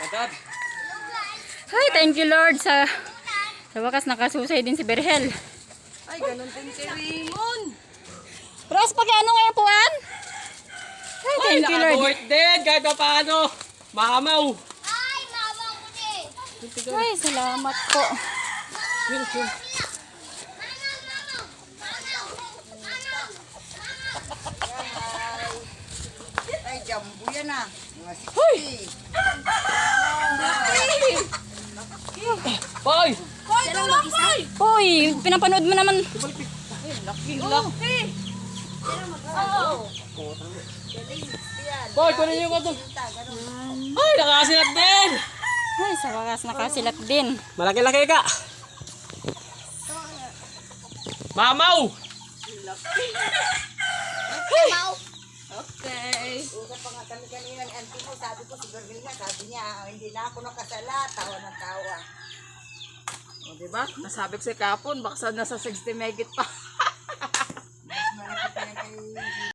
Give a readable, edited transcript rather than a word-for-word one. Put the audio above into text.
Madad. Ay, thank you Lord sa wakas nakasusay din si Berhel. Ay, ganun din si Raymond. Pras, pag-ano ngayon puan? Ay, thank you Lord. Nakabuhit din kahit pa paano. Mamaw. Ay, salamat po. Ay, jambu yan ah. Mga Hoy! 60. Boy! Hoy, tulong boy! Hoy, pinapanood mo naman. Laki. Boy, kunin niyo ko ito. Ay, nakasilat din. Ay, sa wakas nakasilat din. Malaki-laki ka. Mamaw. Okay. Usap pa nga kami kanina ni auntie mo. Sabi ko si Berlina, sabi niya, hindi na ako nakasala. Tawa ng tawa. O, diba? Nasabi ko si Kapon, baka nasa 60 megit pa.